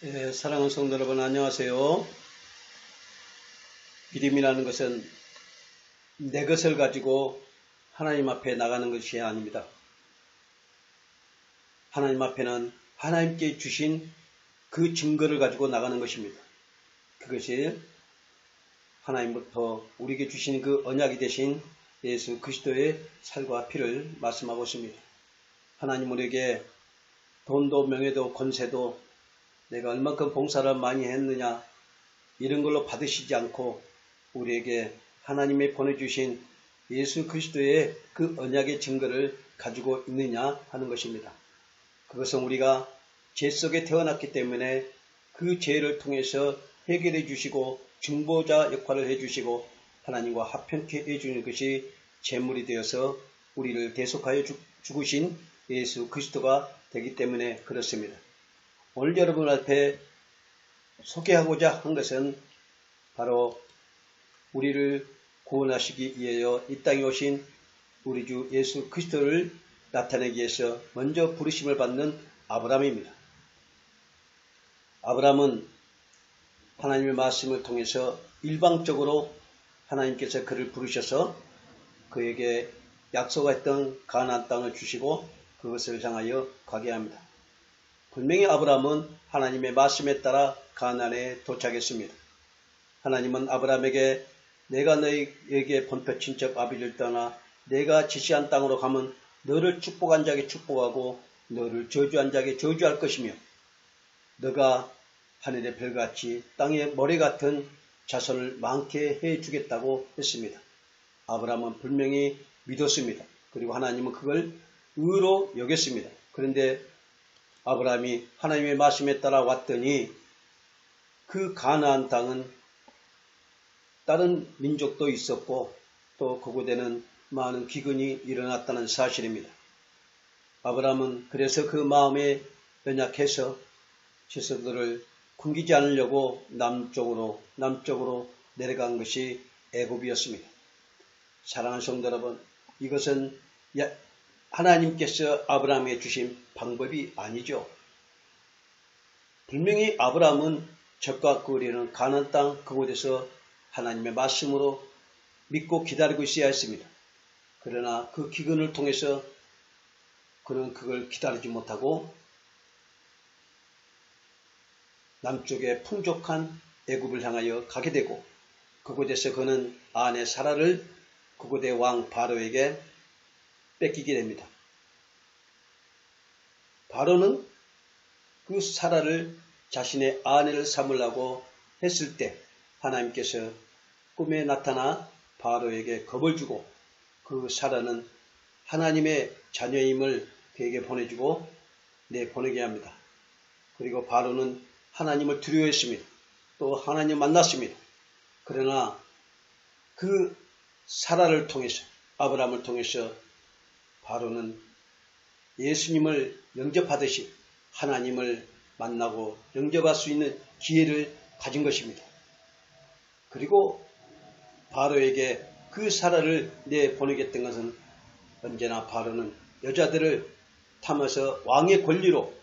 사랑하는 성도 여러분, 안녕하세요. 믿음이라는 것은 내 것을 가지고 하나님 앞에 나가는 것이 아닙니다. 하나님 앞에는 하나님께 주신 그 증거를 가지고 나가는 것입니다. 그것이 하나님부터 우리에게 주신 그 언약이 되신 예수 그리스도의 살과 피를 말씀하고 있습니다. 하나님 우리에게 돈도 명예도 권세도 내가 얼마큼 봉사를 많이 했느냐 이런 걸로 받으시지 않고 우리에게 하나님이 보내주신 예수 그리스도의 그 언약의 증거를 가지고 있느냐 하는 것입니다. 그것은 우리가 죄 속에 태어났기 때문에 그 죄를 통해서 해결해 주시고 중보자 역할을 해주시고 하나님과 합평케 해주는 것이 제물이 되어서 우리를 대속하여 죽으신 예수 그리스도가 되기 때문에 그렇습니다. 오늘 여러분 앞에 소개하고자 한 것은 바로 우리를 구원하시기 위하여 이 땅에 오신 우리 주 예수 그리스도를 나타내기 위해서 먼저 부르심을 받는 아브라함입니다. 아브라함은 하나님의 말씀을 통해서 일방적으로 하나님께서 그를 부르셔서 그에게 약속했던 가나안 땅을 주시고 그것을 향하여 가게 합니다. 분명히 아브라함은 하나님의 말씀에 따라 가나안에 도착했습니다. 하나님은 아브라함에게 내가 너에게 본토 친척 아비를 떠나 내가 지시한 땅으로 가면 너를 축복한 자에게 축복하고 너를 저주한 자에게 저주할 것이며 너가 하늘의 별같이 땅의 모래 같은 자손을 많게 해주겠다고 했습니다. 아브라함은 분명히 믿었습니다. 그리고 하나님은 그걸 의로 여겼습니다. 그런데 아브라함이 하나님의 말씀에 따라 왔더니 그 가나안 땅은 다른 민족도 있었고 또 그곳에는 많은 기근이 일어났다는 사실입니다. 아브라함은 그래서 그 마음에 연약해서 자손들을 굶기지 않으려고 남쪽으로 내려간 것이 애굽이었습니다. 사랑하는 성도 여러분, 이것은 하나님께서 아브라함에게 주신 방법이 아니죠. 분명히 아브라함은 적과 거리는 가나안 땅 그곳에서 하나님의 말씀으로 믿고 기다리고 있어야 했습니다. 그러나 그 기근을 통해서 그는 그걸 기다리지 못하고 남쪽의 풍족한 애굽을 향하여 가게 되고 그곳에서 그는 아내 사라를 그곳의 왕 바로에게 뺏기게 됩니다. 바로는 그 사라를 자신의 아내를 삼으려고 했을 때 하나님께서 꿈에 나타나 바로에게 겁을 주고 그 사라는 하나님의 자녀임을 그에게 보내주고 내보내게 합니다. 그리고 바로는 하나님을 두려워했습니다. 또 하나님을 만났습니다. 그러나 그 사라를 통해서 아브라함을 통해서 바로는 예수님을 영접하듯이 하나님을 만나고 영접할 수 있는 기회를 가진 것입니다. 그리고 바로에게 그 사라를 내보내겠던 것은 언제나 바로는 여자들을 탐해서 왕의 권리로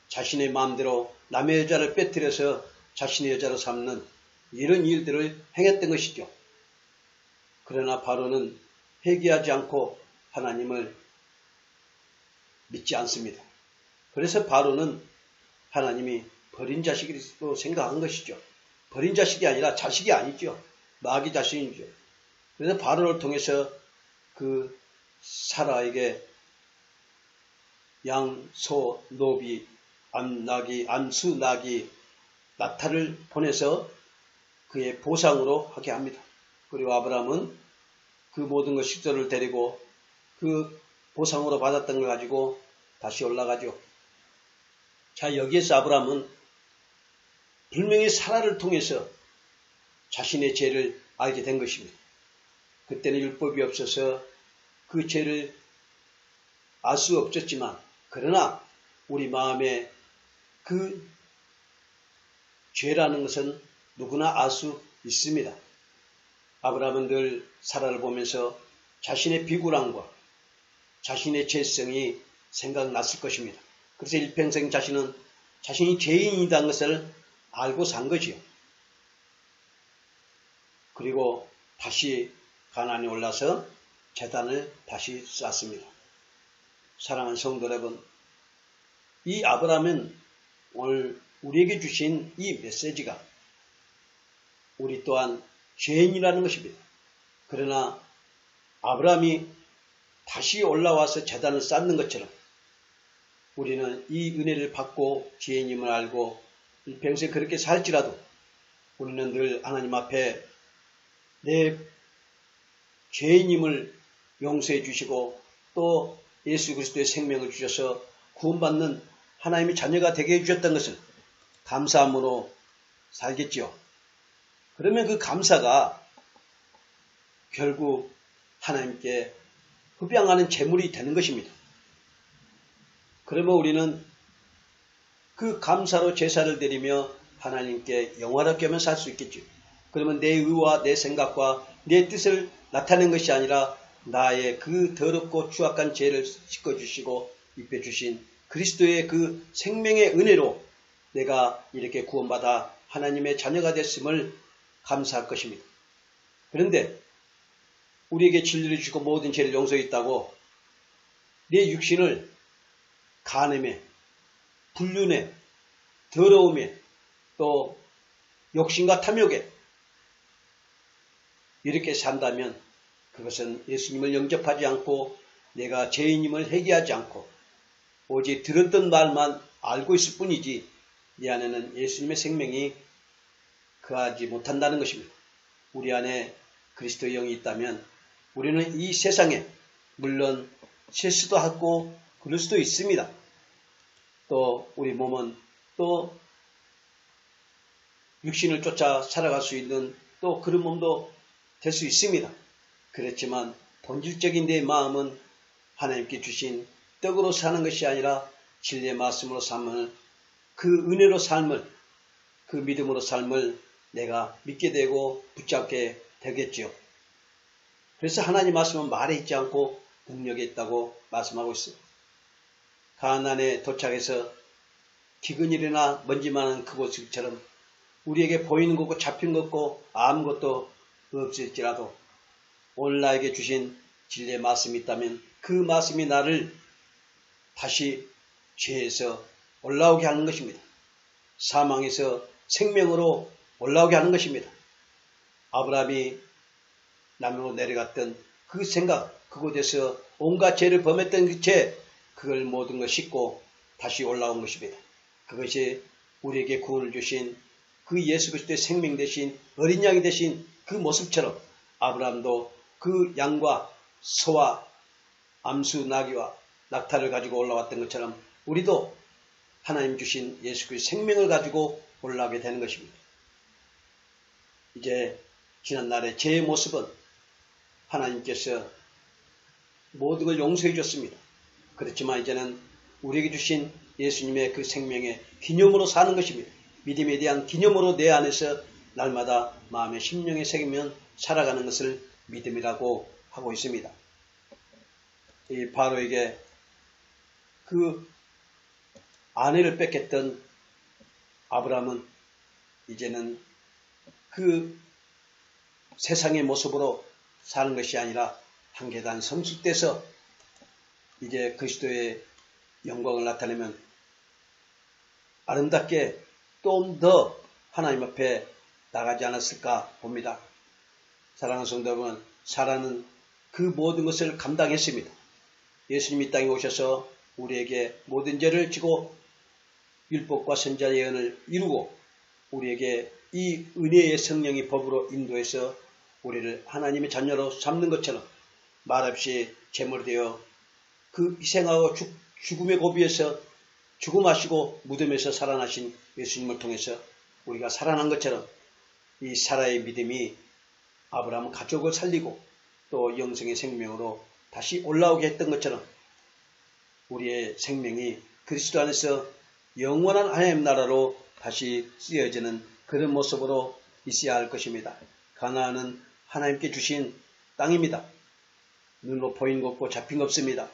자신의 마음대로 남의 여자를 빼뜨려서 자신의 여자로 삼는 이런 일들을 행했던 것이죠. 그러나 바로는 회개하지 않고 하나님을 믿지 않습니다. 그래서 바로는 하나님이 버린 자식으로 생각한 것이죠. 버린 자식이 아니라 자식이 아니죠. 마귀 자식이죠. 그래서 바로를 통해서 그 사라에게 양, 소, 노비, 암수, 나기, 나타를 보내서 그의 보상으로 하게 합니다. 그리고 아브라함은 그 모든 것 식도를 데리고 그 보상으로 받았던 걸 가지고 다시 올라가죠. 자, 여기에서 아브라함은 분명히 사라를 통해서 자신의 죄를 알게 된 것입니다. 그때는 율법이 없어서 그 죄를 알 수 없었지만 그러나 우리 마음에 그 죄라는 것은 누구나 알 수 있습니다. 아브라함은 늘 사라를 보면서 자신의 비굴함과 자신의 죄성이 생각났을 것입니다. 그래서 일평생 자신은 자신이 죄인이라는 것을 알고 산 거지요. 그리고 다시 가나안에 올라서 제단을 다시 쌓습니다. 사랑하는 성도 여러분, 이 아브라함은 오늘 우리에게 주신 이 메시지가 우리 또한 죄인이라는 것입니다. 그러나 아브라함이 다시 올라와서 제단을 쌓는 것처럼 우리는 이 은혜를 받고 죄인임을 알고 평생 그렇게 살지라도 우리는 늘 하나님 앞에 내 죄인임을 용서해 주시고 또 예수 그리스도의 생명을 주셔서 구원받는 하나님의 자녀가 되게 해주셨던 것을 감사함으로 살겠지요. 그러면 그 감사가 결국 하나님께 흡양하는 제물이 되는 것입니다. 그러면 우리는 그 감사로 제사를 드리며 하나님께 영화롭게 하며 살 수 있겠죠. 그러면 내 의와 내 생각과 내 뜻을 나타낸 것이 아니라 나의 그 더럽고 추악한 죄를 씻어주시고 입혀주신 그리스도의 그 생명의 은혜로 내가 이렇게 구원받아 하나님의 자녀가 됐음을 감사할 것입니다. 그런데 우리에게 진리를 주시고 모든 죄를 용서했다고 내 육신을 간음에, 불륜에, 더러움에, 또 욕심과 탐욕에 이렇게 산다면 그것은 예수님을 영접하지 않고 내가 죄인임을 회개하지 않고 오직 들었던 말만 알고 있을 뿐이지 내 안에는 예수님의 생명이 거하지 못한다는 것입니다. 우리 안에 그리스도의 영이 있다면 우리는 이 세상에 물론 실수도 하고 그럴 수도 있습니다. 또 우리 몸은 또 육신을 쫓아 살아갈 수 있는 또 그런 몸도 될 수 있습니다. 그렇지만 본질적인 내 마음은 하나님께 주신 떡으로 사는 것이 아니라 진리의 말씀으로 삶을 그 은혜로 삶을 그 믿음으로 삶을 내가 믿게 되고 붙잡게 되겠지요. 그래서 하나님 말씀은 말에 있지 않고 능력에 있다고 말씀하고 있습니다. 가나안에 도착해서 기근이나 먼지 많은 그곳처럼 우리에게 보이는 것고 잡힌 것고 아무것도 없을지라도 오늘 나에게 주신 진리의 말씀이 있다면 그 말씀이 나를 다시 죄에서 올라오게 하는 것입니다. 사망에서 생명으로 올라오게 하는 것입니다. 아브라함이 남으로 내려갔던 그 생각, 그곳에서 온갖 죄를 범했던 그 죄, 그걸 모든 걸 씻고 다시 올라온 것입니다. 그것이 우리에게 구원을 주신 그 예수 그리스도의 생명 대신 어린 양이 되신 그 모습처럼 아브라함도 그 양과 소와 암수 나귀와 낙타를 가지고 올라왔던 것처럼 우리도 하나님 주신 예수 그리스도의 생명을 가지고 올라오게 되는 것입니다. 이제 지난날의 제 모습은 하나님께서 모든 걸 용서해 줬습니다. 그렇지만 이제는 우리에게 주신 예수님의 그 생명의 기념으로 사는 것입니다. 믿음에 대한 기념으로 내 안에서 날마다 마음의 심령의 새기면 살아가는 것을 믿음이라고 하고 있습니다. 이 바로에게 그 아내를 뺏겼던 아브라함은 이제는 그 세상의 모습으로 사는 것이 아니라 한 계단 성숙돼서 이제 그리스도의 영광을 나타내면 아름답게 좀 더 하나님 앞에 나가지 않았을까 봅니다. 사랑하는 성도 여러분, 사라는 그 모든 것을 감당했습니다. 예수님이 이 땅에 오셔서 우리에게 모든 죄를 지고 율법과 선지자 예언을 이루고 우리에게 이 은혜의 성령이 법으로 인도해서 우리를 하나님의 자녀로 삼는 것처럼 말없이 제물이 되어 그 희생하고 죽음의 고비에서 죽음하시고 무덤에서 살아나신 예수님을 통해서 우리가 살아난 것처럼 이 사라의 믿음이 아브라함 가족을 살리고 또 영생의 생명으로 다시 올라오게 했던 것처럼 우리의 생명이 그리스도 안에서 영원한 하나님 나라로 다시 쓰여지는 그런 모습으로 있어야 할 것입니다. 가나안은 하나님께 주신 땅입니다. 눈으로 보이는 것 없고 잡힌 것 없습니다.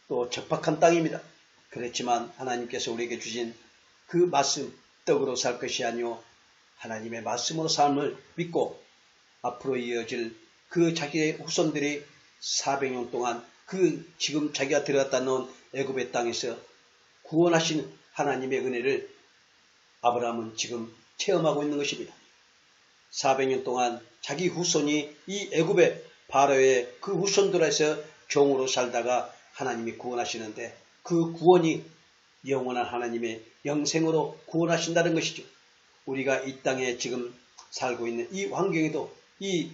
또 적박한 땅입니다. 그렇지만 하나님께서 우리에게 주신 그 말씀 떡으로 살 것이 아니오 하나님의 말씀으로 삶을 믿고 앞으로 이어질 그 자기의 후손들이 400년 동안 그 지금 자기가 들어갔다 놓은 애굽의 땅에서 구원하신 하나님의 은혜를 아브라함은 지금 체험하고 있는 것입니다. 400년 동안 자기 후손이 이 애굽의 바로의 그 후손들에서 종으로 살다가 하나님이 구원하시는데 그 구원이 영원한 하나님의 영생으로 구원하신다는 것이죠. 우리가 이 땅에 지금 살고 있는 이 환경에도 이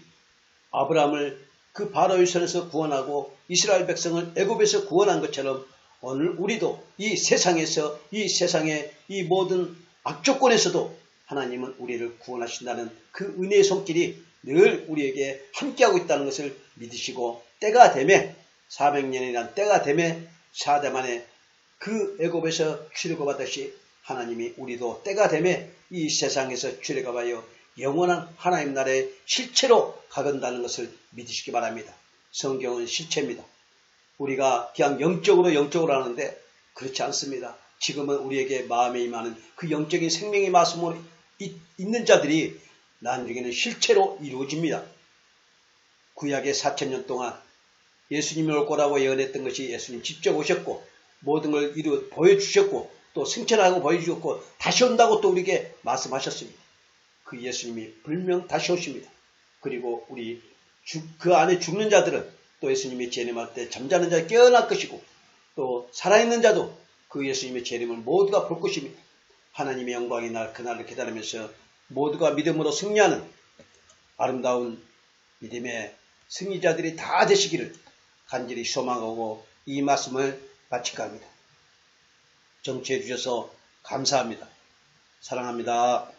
아브라함을 그 바로의 손에서 구원하고 이스라엘 백성을 애굽에서 구원한 것처럼 오늘 우리도 이 세상에서 이 세상의 이 모든 악조건에서도 하나님은 우리를 구원하신다는 그 은혜의 손길이 늘 우리에게 함께하고 있다는 것을 믿으시고 때가 되매 400년이란 때가 되매 사대만에 그 애굽에서 출애굽하듯이 하나님이 우리도 때가 되매 이 세상에서 출애굽하여 영원한 하나님 나라의 실체로 가건다는 것을 믿으시기 바랍니다. 성경은 실체입니다. 우리가 그냥 영적으로 하는데 그렇지 않습니다. 지금은 우리에게 마음에 임하는 그 영적인 생명의 말씀으로 있는 자들이 나중에는 실체로 이루어집니다. 구약의 4000년 동안 예수님이 올 거라고 예언했던 것이 예수님 직접 오셨고 모든 걸 보여주셨고 또 승천하고 보여주셨고 다시 온다고 또 우리에게 말씀하셨습니다. 그 예수님이 분명 다시 오십니다. 그리고 우리 그 안에 죽는 자들은 또 예수님이 재림할 때 잠자는 자 깨어날 것이고 또 살아있는 자도 그 예수님의 재림을 모두가 볼 것입니다. 하나님의 영광이 날 그날을 기다리면서 모두가 믿음으로 승리하는 아름다운 믿음의 승리자들이 다 되시기를 간절히 소망하고 이 말씀을 마칠까 합니다. 정치해 주셔서 감사합니다. 사랑합니다.